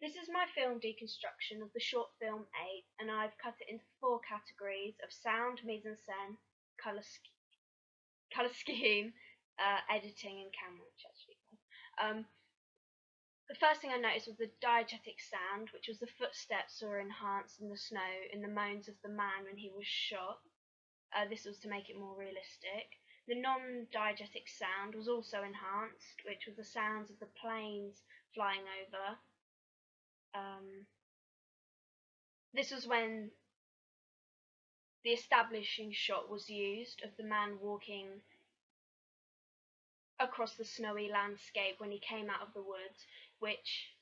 This is my film deconstruction of the short film 8, and I've cut it into 4 categories of sound, mise-en-scène, colour scheme, editing, and camera, which actually the first thing I noticed was the diegetic sound, which was the footsteps were enhanced in the snow in the moans of the man when he was shot. This was to make it more realistic. The non-diegetic sound was also enhanced, which was the sounds of the planes flying over. This was when the establishing shot was used of the man walking across the snowy landscape when he came out of the woods, which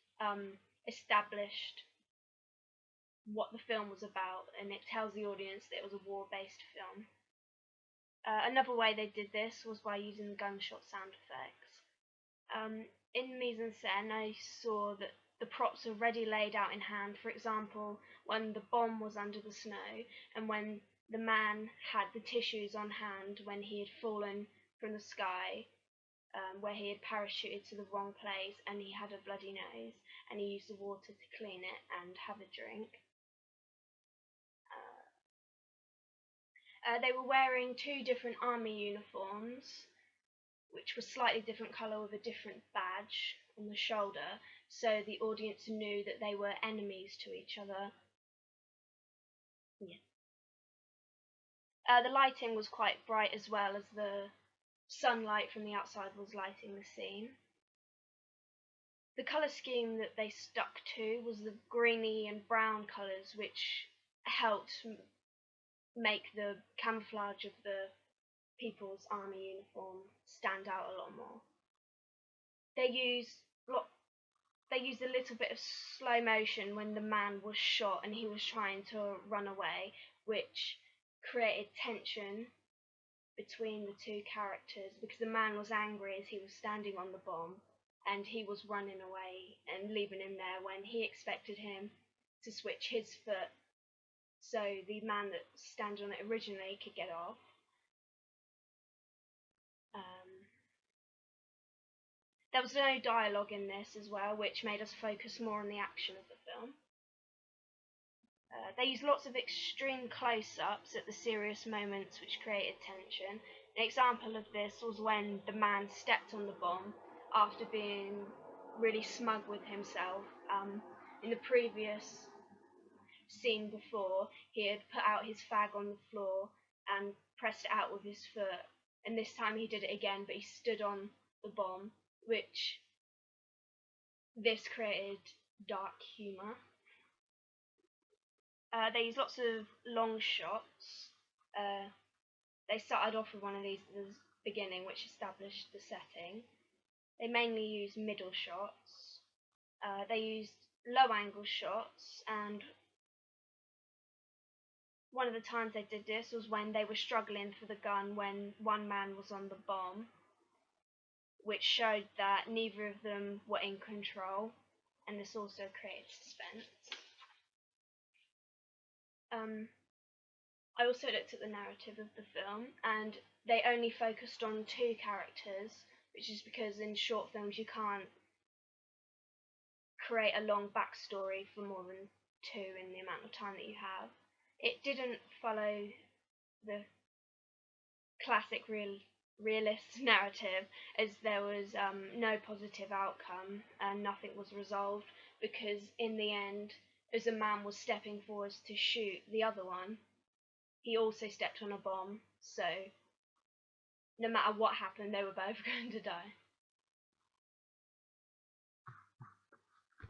established what the film was about, and it tells the audience that it was a war-based film. Another way they did this was by using gunshot sound effects. In mise-en-scène, I saw that the props are already laid out in hand. For example, when the bomb was under the snow, and when the man had the tissues on hand when he had fallen from the sky, where he had parachuted to the wrong place and he had a bloody nose, and he used the water to clean it and have a drink. They were wearing 2 different army uniforms, which were slightly different colour with a different badge on the shoulder, so the audience knew that they were enemies to each other. Yeah. The lighting was quite bright as well, as the sunlight from the outside was lighting the scene. The colour scheme that they stuck to was the greeny and brown colours, which helped make the camouflage of the people's army uniform stand out a lot more. They used a little bit of slow motion when the man was shot and he was trying to run away, which created tension between the 2 characters, because the man was angry as he was standing on the bomb and he was running away and leaving him there when he expected him to switch his foot so the man that was standing on it originally could get off. There was no dialogue in this as well, which made us focus more on the action of the film. They used lots of extreme close-ups at the serious moments, which created tension. An example of this was when the man stepped on the bomb after being really smug with himself. In the previous scene before, he had put out his fag on the floor and pressed it out with his foot, and this time he did it again, but he stood on the bomb, which this created dark humour. They used lots of long shots. They started off with one of these at the beginning, which established the setting. They mainly used middle shots. They used low angle shots, and one of the times they did this was when they were struggling for the gun when one man was on the bomb, which showed that neither of them were in control, and this also created suspense. I also looked at the narrative of the film, and they only focused on 2 characters, which is because in short films you can't create a long backstory for more than 2 in the amount of time that you have. It didn't follow the classic realist narrative, as there was no positive outcome and nothing was resolved, because in the end, as a man was stepping forwards to shoot the other one, he also stepped on a bomb, so no matter what happened, they were both going to die.